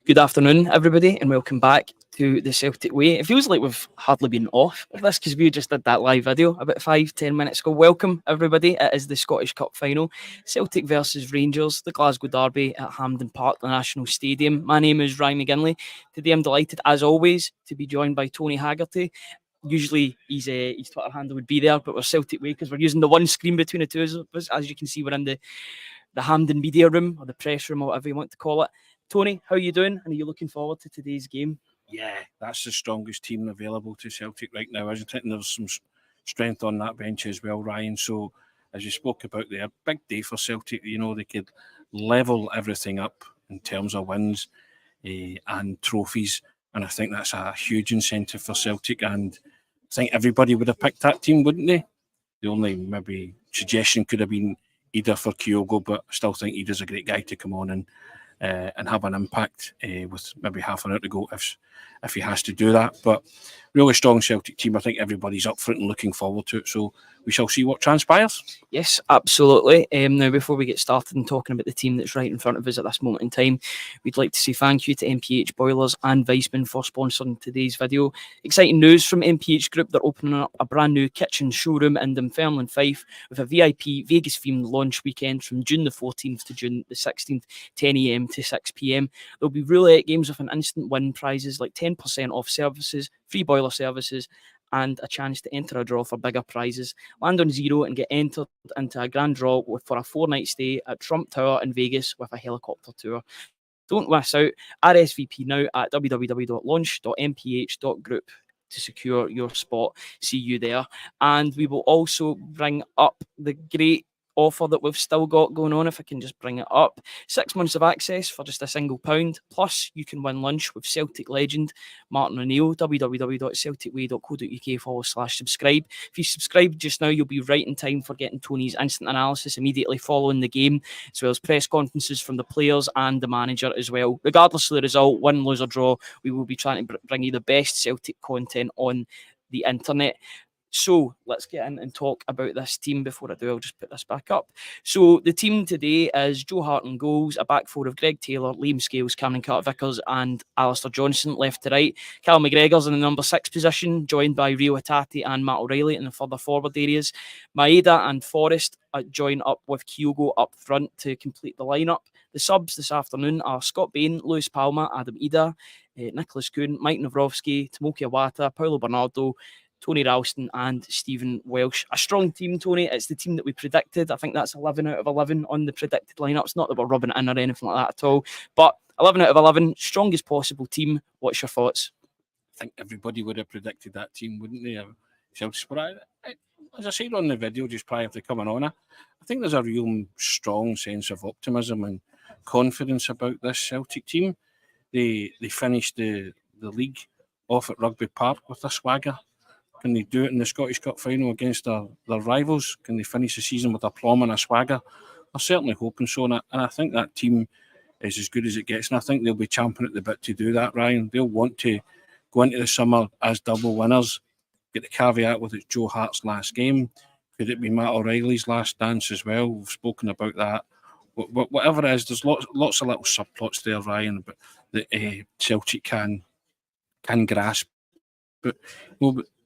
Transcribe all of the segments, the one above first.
Good afternoon, everybody, and welcome back to the Celtic Way. It feels like we've hardly been off of this because we just did that live video about 5-10 minutes ago. Welcome, everybody. It is the Scottish Cup final. Celtic versus Rangers, the Glasgow Derby at Hampden Park, the National Stadium. My name is Ryan McGinley. Today I'm delighted, as always, to be joined by Tony Haggerty. Usually his Twitter handle would be there, but we're Celtic Way because we're using the one screen between the two of us. As you can see, we're in the Hampden media room or the press room or whatever you want to call it. Tony, how are you doing? And are you looking forward to today's game? Yeah, that's the strongest team available to Celtic right now, isn't it? And there's some strength on that bench as well, Ryan. So, as you spoke about there, big day for Celtic. You know, they could level everything up in terms of wins and trophies. And I think that's a huge incentive for Celtic. And I think everybody would have picked that team, wouldn't they? The only maybe suggestion could have been Ida for Kyogo, but I still think Ida's a great guy to come on and have an impact with maybe half an hour to go if he has to do that. But really strong Celtic team. I think everybody's up for it and looking forward to it. So we shall see what transpires. Yes, absolutely. Now, before we get started and talking about the team that's right in front of us at this moment in time, we'd like to say thank you to MPH Boilers and Weissman for sponsoring today's video. Exciting news from MPH Group. They're opening up a brand new kitchen showroom in Dunfermline, Fife, with a VIP Vegas-themed launch weekend from June the 14th to June the 16th, 10 a.m. to 6 p.m. There'll be roulette games with an instant win prizes like 10% off services, free boiler services, and a chance to enter a draw for bigger prizes. Land on zero and get entered into a grand draw for a 4-night stay at Trump Tower in Vegas with a helicopter tour. Don't miss out. RSVP now at www.launch.mph.group to secure your spot. See you there. And we will also bring up the great offer that we've still got going on, if I can just bring it up. 6 months of access for just £1, plus you can win lunch with Celtic legend Martin O'Neill. www.celticway.co.uk/subscribe. If you subscribe just now, you'll be right in time for getting Tony's instant analysis immediately following the game, as well as press conferences from the players and the manager as well. Regardless of the result, win, lose or draw, we will be trying to bring you the best Celtic content on the internet. So let's get in and talk about this team. Before I do, I'll just put this back up. So the team today is Joe Hart in goals, a back four of Greg Taylor, Liam Scales, Maeda and Carter-Vickers and Alistair Johnson left to right. Cal McGregor's in the number 6 position, joined by Rio Hatate and Matt O'Reilly in the further forward areas. Maeda and Forrest join up with Kyogo up front to complete the lineup. The subs this afternoon are Scott Bain, Lewis Palmer, Adam Ida, Nicholas Kuhn, Mike Nawrowski, Tomoki Awata, Paulo Bernardo, Tony Ralston and Stephen Welsh. A strong team, Tony. It's the team that we predicted. I think that's 11 out of 11 on the predicted lineups. Not that we're rubbing it in or anything like that at all, but 11 out of 11, strongest possible team. What's your thoughts? I think everybody would have predicted that team, wouldn't they? As I said on the video just prior to coming on, I think there's a real strong sense of optimism and confidence about this Celtic team. They finished the league off at Rugby Park with a swagger. Can they do it in the Scottish Cup final against their rivals? Can they finish the season with a plum and a swagger? I'm certainly hoping so, and I think that team is as good as it gets, and I think they'll be champing at the bit to do that, Ryan. They'll want to go into the summer as double winners. Get the caveat with it's Joe Hart's last game. Could it be Matt O'Reilly's last dance as well? We've spoken about that. Whatever it is, there's lots of little subplots there, Ryan, but that Celtic can grasp. But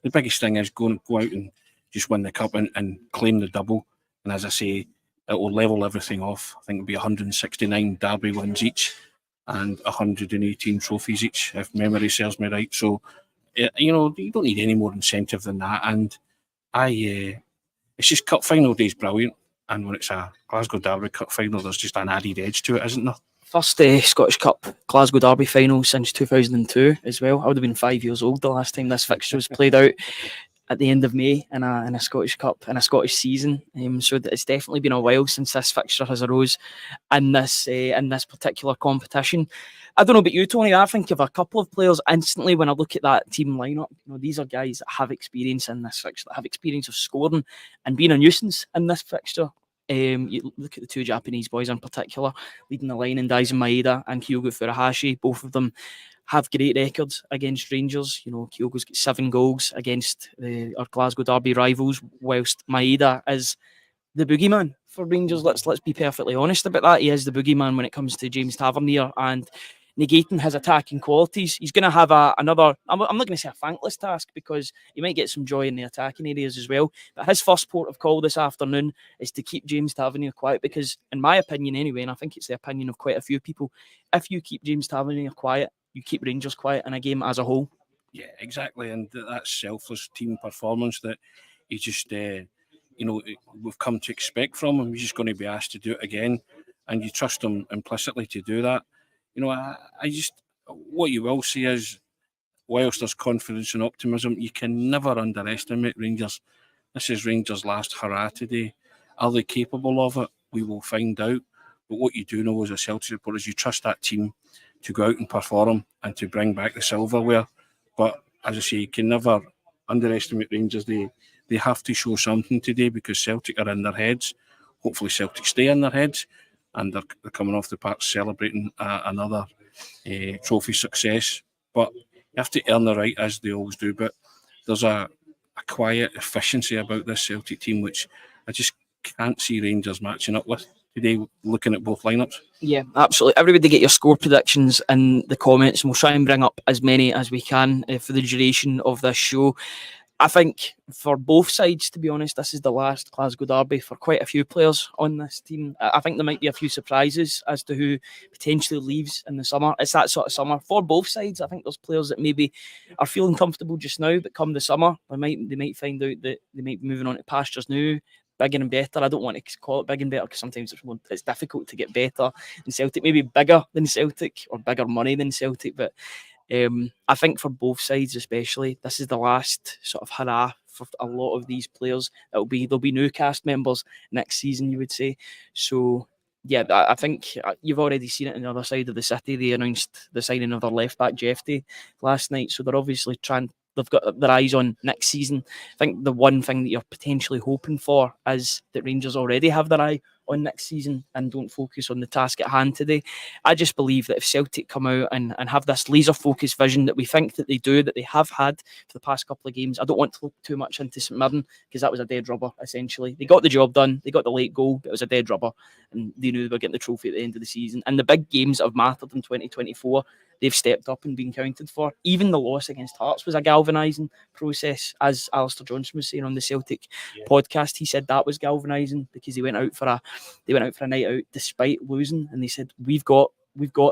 the biggest thing is go out and just win the cup and claim the double. And as I say, it will level everything off. I think it'll be 169 derby wins each and 118 trophies each, if memory serves me right. So, you don't need any more incentive than that. And it's just cup final day's brilliant. And when it's a Glasgow Derby cup final, there's just an added edge to it, isn't there? First Scottish Cup Glasgow Derby final since 2002 as well. I would have been 5 years old the last time this fixture was played out at the end of May in a Scottish Cup, in a Scottish season. So it's definitely been a while since this fixture has arose in this particular competition. I don't know about you, Tony. I think of a couple of players instantly when I look at that team lineup. These are guys that have experience in this fixture, that have experience of scoring and being a nuisance in this fixture. You look at the two Japanese boys in particular, leading the line in Daisen Maeda and Kyogo Furuhashi. Both of them have great records against Rangers. Kyogo's got 7 goals against our Glasgow Derby rivals, whilst Maeda is the boogeyman for Rangers. Let's be perfectly honest about that. He is the boogeyman when it comes to James Tavernier, and negating his attacking qualities, he's going to have another. I'm not going to say a thankless task, because he might get some joy in the attacking areas as well. But his first port of call this afternoon is to keep James Tavernier quiet, because, in my opinion anyway, and I think it's the opinion of quite a few people, if you keep James Tavernier quiet, you keep Rangers quiet in a game as a whole. Yeah, exactly, and that's selfless team performance that he just, we've come to expect from him. He's just going to be asked to do it again, and you trust him implicitly to do that. I just, what you will see is, whilst there's confidence and optimism, you can never underestimate Rangers. This is Rangers' last hurrah today. Are they capable of it? We will find out. But what you do know as a Celtic supporter is you trust that team to go out and perform and to bring back the silverware. But as I say, you can never underestimate Rangers. They have to show something today, because Celtic are in their heads. Hopefully Celtic stay in their heads, and they're coming off the park celebrating another trophy success. But you have to earn the right, as they always do. But there's a quiet efficiency about this Celtic team, which I just can't see Rangers matching up with today, looking at both lineups. Yeah, absolutely. Everybody get your score predictions in the comments, and we'll try and bring up as many as we can for the duration of this show. I think for both sides, to be honest, this is the last Glasgow derby for quite a few players on this team. I think there might be a few surprises as to who potentially leaves in the summer. It's that sort of summer for both sides. I think there's players that maybe are feeling comfortable just now, but come the summer, they might find out that they might be moving on to pastures new, bigger and better. I don't want to call it big and better, because sometimes it's difficult to get better than Celtic, maybe bigger than Celtic or bigger money than Celtic, but I think for both sides, especially, this is the last sort of hurrah for a lot of these players. There'll be new cast members next season, you would say. So yeah, I think you've already seen it on the other side of the city. They announced the signing of their left back Jeffy last night, so they're obviously trying. They've got their eyes on next season. I think the one thing that you're potentially hoping for is that Rangers already have their eye on next season and don't focus on the task at hand today. I just believe that if Celtic come out and have this laser focused vision that we think that they do, that they have had for the past couple of games, I don't want to look too much into St Mirren, because that was a dead rubber, essentially. They got the job done, they got the late goal, but it was a dead rubber, and they knew they were getting the trophy at the end of the season. And the big games that have mattered in 2024, they've stepped up and been counted for. Even the loss against Hearts was a galvanising process, as Alistair Johnson was saying on the Celtic podcast. He said that was galvanising, because they went out for a night out despite losing, and they said we've got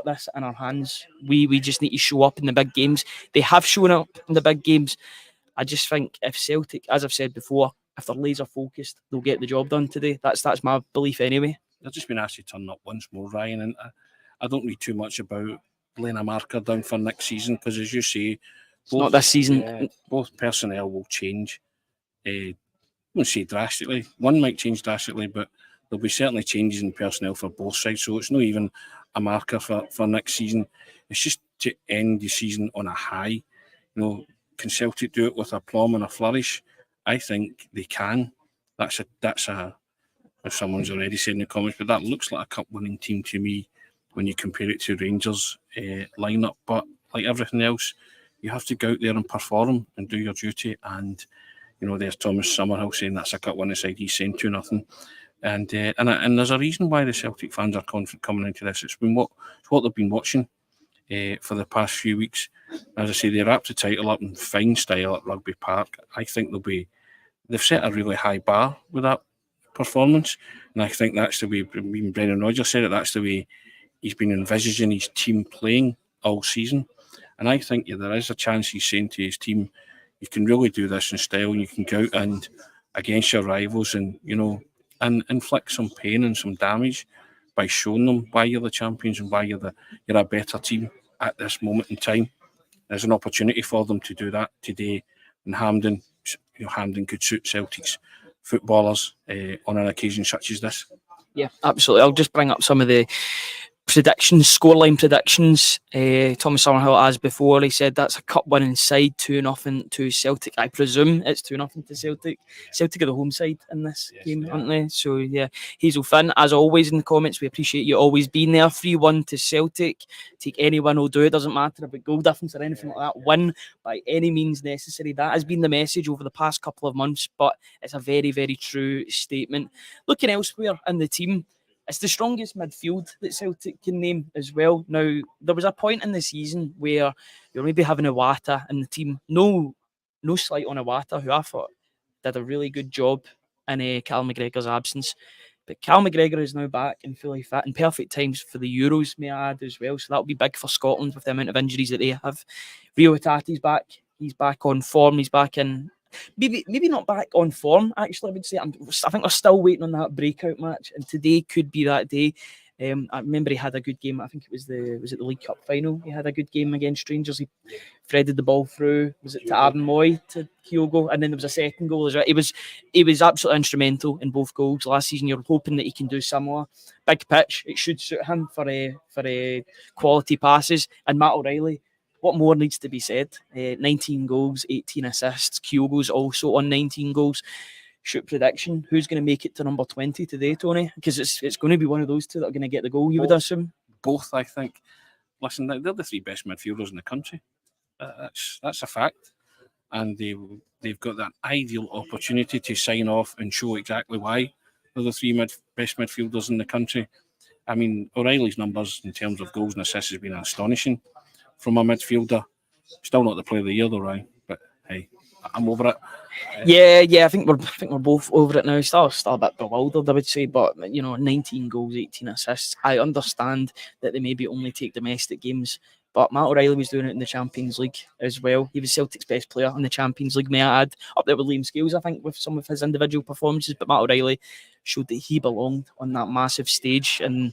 this in our hands. We just need to show up in the big games. They have shown up in the big games. I just think if Celtic, as I've said before, if they're laser focused, they'll get the job done today. That's my belief anyway. They've just been asked to turn up once more, Ryan, and I don't read too much about laying a marker down for next season, because, as you say, not this season. Both personnel will change. I won't say drastically. One might change drastically, but there'll be certainly changes in personnel for both sides. So it's not even a marker for next season. It's just to end the season on a high. Can Celtic do it with a aplomb and a flourish? I think they can. That's a if someone's already said in the comments, but that looks like a cup winning team to me when you compare it to Rangers lineup. But like everything else, you have to go out there and perform and do your duty. And there's Thomas Summerhill saying that's a cup winning side. He's saying 2-0. And there's a reason why the Celtic fans are confident coming into this. It's what they've been watching for the past few weeks. As I say, they wrapped the title up in fine style at Rugby Park. I think they've set a really high bar with that performance, and I think that's the way. Even Brendan Rodgers said it. That's the way he's been envisaging his team playing all season. And I think there is a chance he's saying to his team, you can really do this in style, and you can go out and against your rivals and inflict some pain and some damage by showing them why you're the champions and why you're a better team at this moment in time. There's an opportunity for them to do that today in Hampden. Hampden could suit Celtic's footballers on an occasion such as this. Yeah, absolutely. I'll just bring up some of the predictions, scoreline predictions. Thomas Summerhill, as before, he said that's a cup winning side, 2-0 to Celtic. I presume it's 2-0 to Celtic. Celtic are the home side in this game, aren't they? So yeah, Hazel Finn, as always in the comments, we appreciate you always being there. 3-1 to Celtic. Take any win will do. It doesn't matter about goal difference or anything like that. Win by any means necessary. That has been the message over the past couple of months, but it's a very, very true statement. Looking elsewhere in the team, it's the strongest midfield that Celtic can name as well. Now, there was a point in the season where you're maybe having Iwata in the team. No slight on Iwata, who I thought did a really good job in Cal McGregor's absence. But Cal McGregor is now back and fully fit in perfect times for the Euros, may I add, as well. So that'll be big for Scotland with the amount of injuries that they have. Rio Hatati's back. He's back on form. He's back in... Maybe not back on form, actually, I would say. I think we're still waiting on that breakout match, and today could be that day. I remember he had a good game. I think it was the League Cup final. He had a good game against Rangers. He threaded the ball through. Was it to Aaron Moy, to Kyogo, and then there was a second goal as well. He was absolutely instrumental in both goals last season. You're hoping that he can do similar. Big pitch. It should suit him for quality passes. And Matt O'Reilly. What more needs to be said? 19 goals, 18 assists. Kyogo's also on 19 goals. Shoot prediction. Who's going to make it to number 20 today, Tony? Because it's going to be one of those two that are going to get the goal, you would assume? Both, I think. Listen, they're the three best midfielders in the country. That's a fact. And they've got that ideal opportunity to sign off and show exactly why they're the three best midfielders in the country. I mean, O'Reilly's numbers in terms of goals and assists has been astonishing from a midfielder. Still not the player of the year though, Ryan. But hey, I'm over it. Yeah. I think we're both over it now. Still a bit bewildered, I would say. But 19 goals, 18 assists. I understand that they maybe only take domestic games, but Matt O'Reilly was doing it in the Champions League as well. He was Celtic's best player in the Champions League, may I add, up there with Liam Scales, I think, with some of his individual performances. But Matt O'Reilly showed that he belonged on that massive stage, and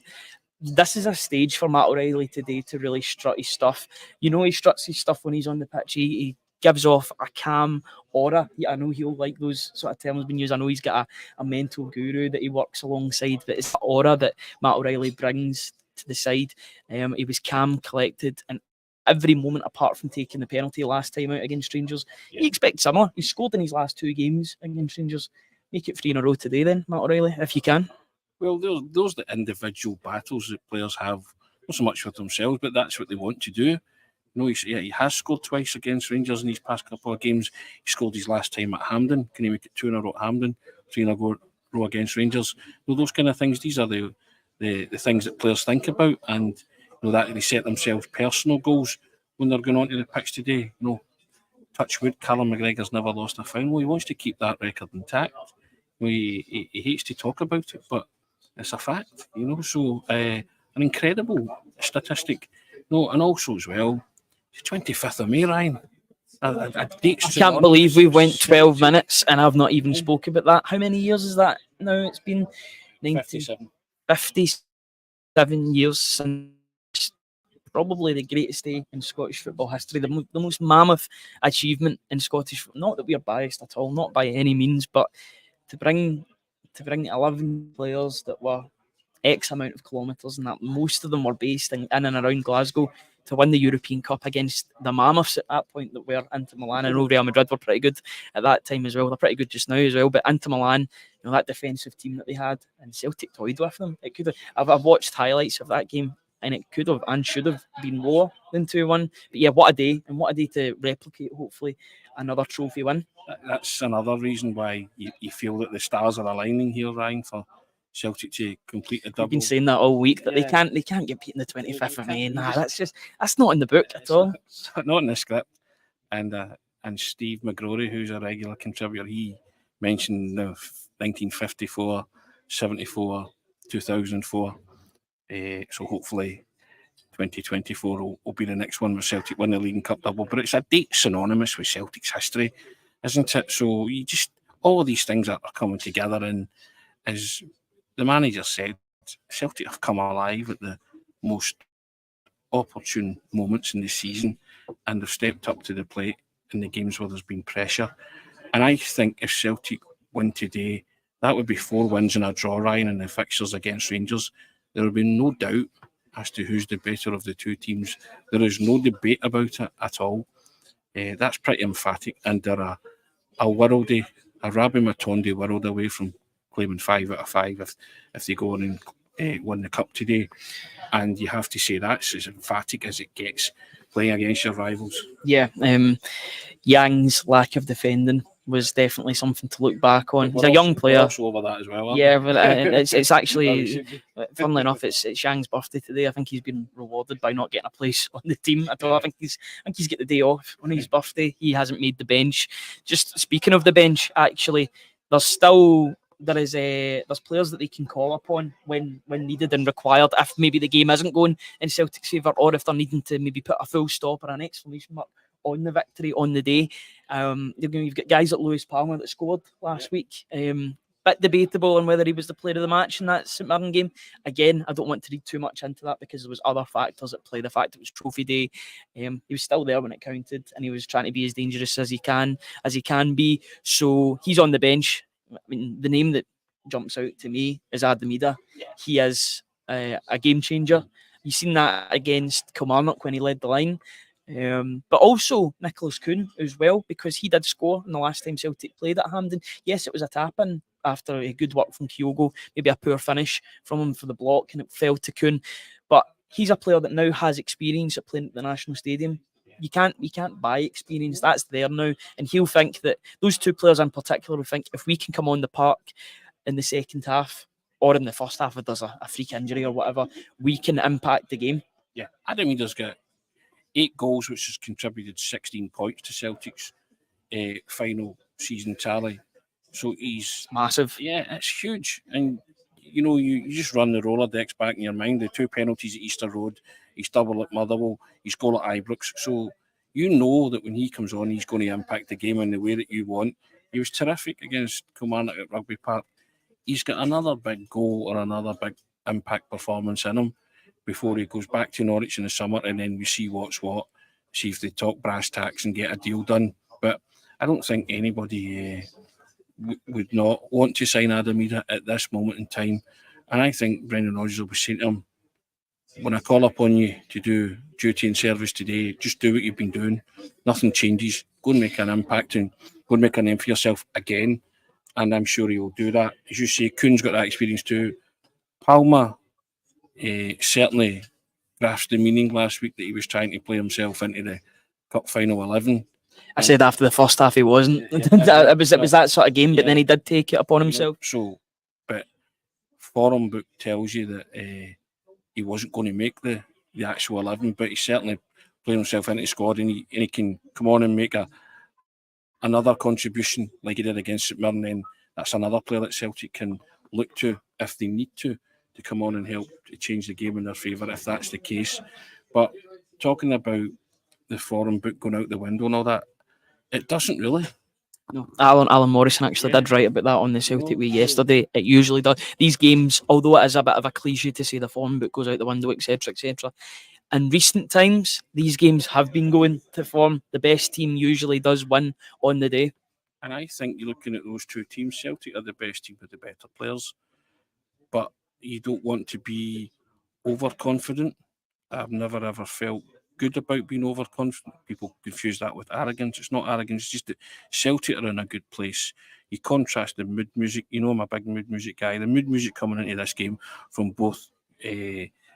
this is a stage for Matt O'Reilly today to really strut his stuff. He struts his stuff when he's on the pitch. He gives off a calm aura. I know he'll like those sort of terms being used. I know he's got a mental guru that he works alongside, but it's the aura that Matt O'Reilly brings to the side. He was calm, collected, and every moment apart from taking the penalty last time out against Rangers. Yeah. You expect similar. He scored in his last two games against Rangers. Make it 3 in a row today then, Matt O'Reilly, if you can. Well, those the individual battles that players have, not so much with themselves, but that's what they want to do. He has scored twice against Rangers in these past couple of games. He scored his last time at Hampden. Can he make it 2 in a row at Hampden? 3 in a row against Rangers. Those kind of things. These are the things that players think about, and that they set themselves personal goals when they're going onto the pitch today. Touch wood, Callum McGregor's never lost a final. He wants to keep that record intact. He hates to talk about it, but it's a fact, So an incredible statistic. And also as well, it's 25th of May, Ryan. I can't believe we went 12 minutes and I've not even spoke about that. How many years is that now? It's been 57 years since probably the greatest day in Scottish football history, the most mammoth achievement in Scottish football. Not that we are biased at all, not by any means, but to bring 11 players that were X amount of kilometres and that most of them were based in and around Glasgow to win the European Cup against the mammoths at that point that were Inter Milan. I know Real Madrid were pretty good at that time as well. They're pretty good just now as well. But Inter Milan, that defensive team that they had, and Celtic toyed with them. It could have. I've watched highlights of that game, and it could have and should have been lower than 2-1. But yeah, what a day, and what a day to replicate, hopefully, another trophy win. That's another reason why you feel that the stars are aligning here, Ryan, for Celtic to complete a double. We've been saying that all week, that they can't get beaten the 25th of May. Nah, that's not in the book at all. Not in the script. And Steve McGrory, who's a regular contributor, he mentioned 1954, 74, 2004. So hopefully 2024 will be the next one where Celtic win the League and Cup double. But it's a date synonymous with Celtic's history, isn't it? So all of these things are coming together, and as the manager said, Celtic have come alive at the most opportune moments in the season, and they've stepped up to the plate in the games where there's been pressure. And I think if Celtic win today, that would be 4 wins and a draw, Ryan, in the fixtures against Rangers. There would be no doubt as to who's the better of the two teams. There is no debate about it at all. That's pretty emphatic, and they're a Rabbi Matondo world away from claiming 5 out of 5 if they go on and win the cup today. And you have to say that's as emphatic as it gets playing against your rivals. Yeah, Yang's lack of defending was definitely something to look back on. He's a young player. We're also over that as well. Yeah, but it's actually, funnily enough, it's Yang's birthday today. I think he's been rewarded by not getting a place on the team at all. I think he's got the day off on his birthday. He hasn't made the bench. Just speaking of the bench, actually, there's players that they can call upon when needed and required, if maybe the game isn't going in Celtic's favour, or if they're needing to maybe put a full stop or an exclamation mark on the victory on the day. You've got guys like Lewis Palmer that scored last week. Bit debatable on whether he was the player of the match in that St Mirren game. Again, I don't want to read too much into that because there was other factors at play. The fact it was trophy day, he was still there when it counted, and he was trying to be as dangerous as he can be. So he's on the bench. I mean, the name that jumps out to me is Maeda. He is a game changer. You've seen that against Kilmarnock when he led the line. But also Nicholas Kuhn as well, because he did score in the last time Celtic played at Hampden. Yes, it was a tap-in after a good work from Kyogo, maybe a poor finish from him for the block, and it fell to Kuhn. But he's a player that now has experience at playing at the National Stadium. You can't buy experience. That's there now, and he'll think that those two players in particular will think if we can come on the park in the second half or in the first half if there's a freak injury or whatever, we can impact the game. Yeah, Adam Meada's got 8 goals, which has contributed 16 points to Celtic's final season tally. So he's massive. Yeah, it's huge. And you just run the Rolodex back in your mind. The 2 penalties at Easter Road, his double at Motherwell, his goal at Ibrox. So you know that when he comes on, he's going to impact the game in the way that you want. He was terrific against Kilmarnock at Rugby Park. He's got another big goal or another big impact performance in him before he goes back to Norwich in the summer, and then we see what's what, see if they talk brass tacks and get a deal done. But I don't think anybody would not want to sign Adam Meada at this moment in time. And I think Brendan Rodgers will be saying to him, when I call upon you to do duty and service today, just do what you've been doing. Nothing changes. Go and make an impact and go and make a name for yourself again. And I'm sure he will do that. As you say, Kuhn's got that experience too. Palmer certainly grasped the meaning last week that he was trying to play himself into the Cup Final 11. I said after the first half he wasn't. It was that sort of game, but then he did take it upon himself. So, but Forum Book tells you that he wasn't going to make the actual 11, but he certainly played himself into the squad, and he can come on and make another contribution like he did against St Mirren. Then that's another player that Celtic can look to if they need to come on and help to change the game in their favour if that's the case. But talking about the Forum Book going out the window and all that, it doesn't really. No, Alan Morrison actually did write about that on the Celtic Way yesterday. It usually does. These games, although it is a bit of a cliche to say the form book goes out the window, etc., etc., in recent times, these games have been going to form. The best team usually does win on the day. And I think you're looking at those two teams. Celtic are the best team with the better players. But you don't want to be overconfident. I've never ever felt good about being overconfident. People confuse that with arrogance. It's not arrogance, it's just that Celtic are in a good place. You contrast the mood music. I'm a big mood music guy. The mood music coming into this game from both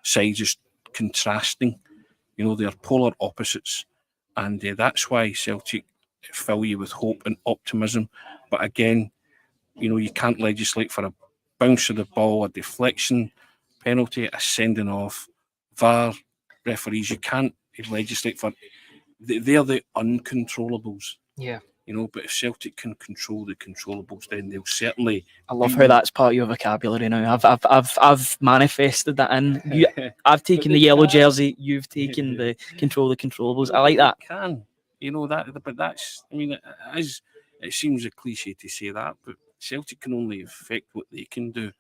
sides is contrasting. They're polar opposites. And that's why Celtic fill you with hope and optimism. But again, you can't legislate for a bounce of the ball, a deflection, penalty, a sending off, VAR, referees. You can't legislate for. They're the uncontrollables. Yeah. But if Celtic can control the controllables, then they'll certainly. I love how that's part of your vocabulary now. I've manifested that in. I've taken the yellow jersey. You've taken the control the controllables. I like that. Can that? But that's. It seems a cliche to say that, but Celtic can only affect what they can do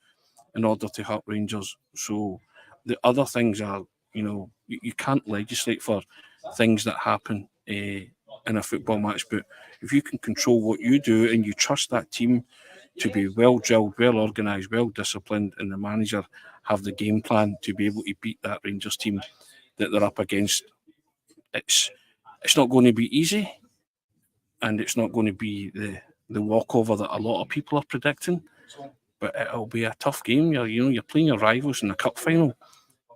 in order to help Rangers. So the other things are, you can't legislate for things that happen in a football match, but if you can control what you do and you trust that team to be well drilled, well organised, well disciplined, and the manager have the game plan to be able to beat that Rangers team that they're up against. It's not going to be easy, and it's not going to be the walkover that a lot of people are predicting. But it'll be a tough game. You're playing your rivals in the cup final.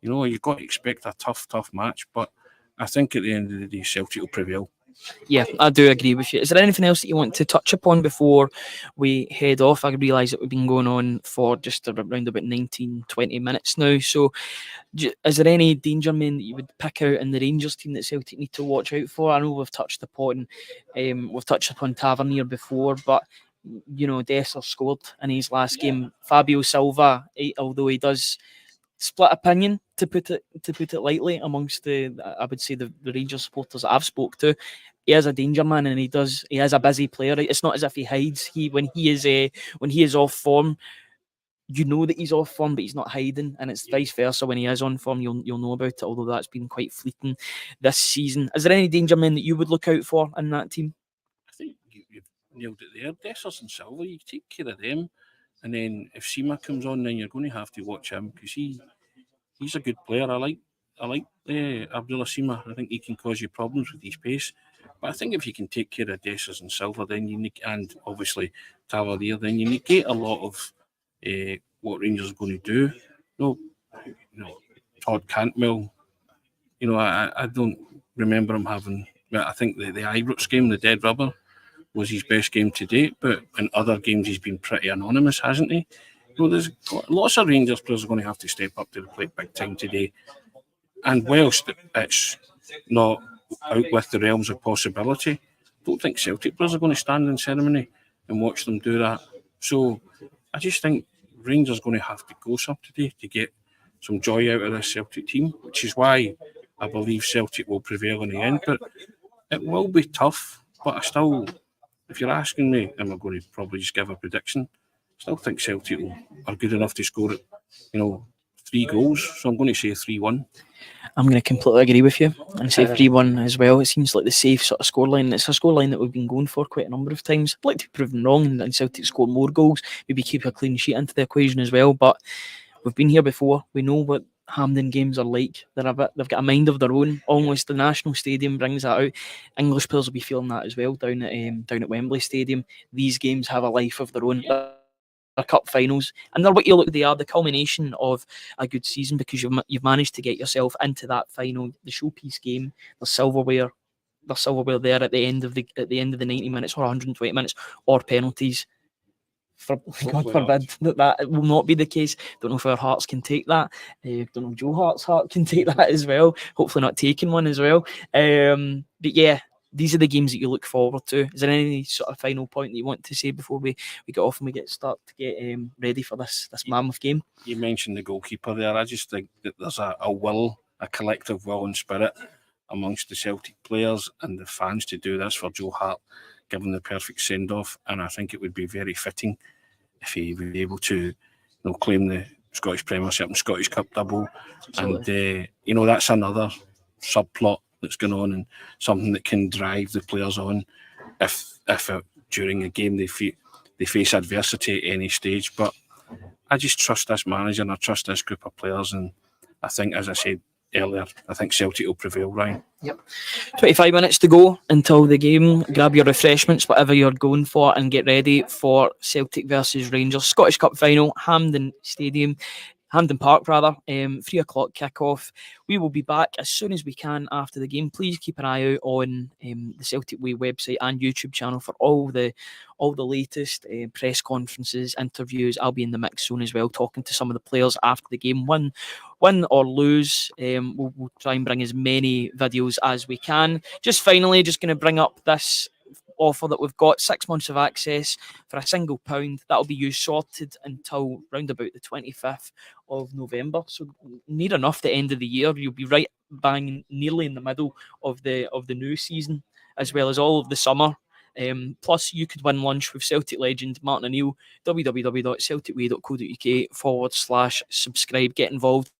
You've got to expect a tough match. But I think at the end of the day, Celtic will prevail. Yeah, I do agree with you. Is there anything else that you want to touch upon before we head off? I realise that we've been going on for just around about 19, 20 minutes now. So is there any danger men that you would pick out in the Rangers team that Celtic need to watch out for? I know we've touched upon Tavernier before, but Dessers scored in his last game. Fabio Silva, although he does split opinion, to put it lightly, amongst I would say the Rangers supporters that I've spoke to. He is a danger man, and he is a busy player. It's not as if he hides. When he is off form, you know that he's off form, but he's not hiding, and it's vice versa. When he is on form, you'll know about it. Although that's been quite fleeting this season. Is there any danger men that you would look out for in that team? I think you've nailed it there. Dessers and Silva, you take care of them, and then if Sima comes on, then you're going to have to watch him because he's a good player. I like Abdullah Sima. I think he can cause you problems with his pace. But I think if you can take care of Dessers and Silva, then and obviously Tavernier, then you negate a lot of what Rangers are going to do. Todd Cantwell. I don't remember him having. Well, I think the Ibrox game, the dead rubber, was his best game to date. But in other games, he's been pretty anonymous, hasn't he? There's lots of Rangers players are going to have to step up to the plate big time today. And whilst it's not out with the realms of possibility, I don't think Celtic players are going to stand in ceremony and watch them do that. So I just think Rangers are going to have to go some today to get some joy out of this Celtic team, which is why I believe Celtic will prevail in the end. But it will be tough. But I still, if you're asking me, am I going to probably just give a prediction? I still think Celtic are good enough to score it, 3 goals. So I'm going to say 3-1. I'm going to completely agree with you and say 3-1 as well. It seems like the safe sort of scoreline. It's a scoreline that we've been going for quite a number of times. I'd like to be proven wrong and Celtic score more goals, maybe keep a clean sheet into the equation as well. But we've been here before. We know what Hampden games are like. They've got a mind of their own. Almost the National Stadium brings that out. English players will be feeling that as well down at Wembley Stadium. These games have a life of their own. They're cup finals, and they're what you look. They are the culmination of a good season because you've managed to get yourself into that final, the showpiece game. The silverware there at the end of the 90 minutes or 120 minutes or penalties. God forbid that will not be the case. Don't know if our hearts can take that. Don't know if Joe Hart's heart can take that as well. Hopefully not taking one as well. But yeah, these are the games that you look forward to. Is there any sort of final point that you want to say before we get off and we get ready for this mammoth game? You mentioned the goalkeeper there. I just think that there's a collective will and spirit amongst the Celtic players and the fans to do this for Joe Hart, given the perfect send-off. And I think it would be very fitting if he would be able to claim the Scottish Premiership and Scottish Cup double. Absolutely. And, that's another subplot that's going on and something that can drive the players on if during a game they face adversity at any stage. But I just trust this manager and I trust this group of players, and I think, as I said earlier, I think Celtic will prevail, Ryan. Yep. 25 minutes to go until the game. Grab your refreshments, whatever you're going for, and get ready for Celtic versus Rangers. Scottish Cup final, Hampden Park, 3 o'clock kick-off. We will be back as soon as we can after the game. Please keep an eye out on the Celtic Way website and YouTube channel for all the latest press conferences, interviews. I'll be in the mix zone as well, talking to some of the players after the game. Win or lose, we'll try and bring as many videos as we can. Just finally, just going to bring up this offer that we've got, 6 months of access for £1. That'll be you sorted until round about the 25th of November. So near enough the end of the year. You'll be right bang nearly in the middle of the new season, as well as all of the summer. Plus, you could win lunch with Celtic legend Martin O'Neill. www.celticway.co.uk/subscribe. Get involved.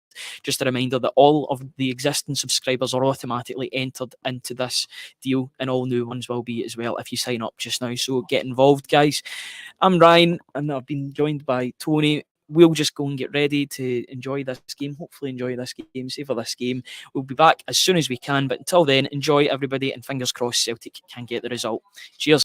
Just a reminder that all of the existing subscribers are automatically entered into this deal, and all new ones will be as well if you sign up just now. So get involved, guys. I'm Ryan, and I've been joined by Tony. we'll just go and get ready to enjoy this game. Hopefully enjoy this game, savour this game. We'll be back as soon as we can. But until then, enjoy everybody, and fingers crossed Celtic can get the result. Cheers.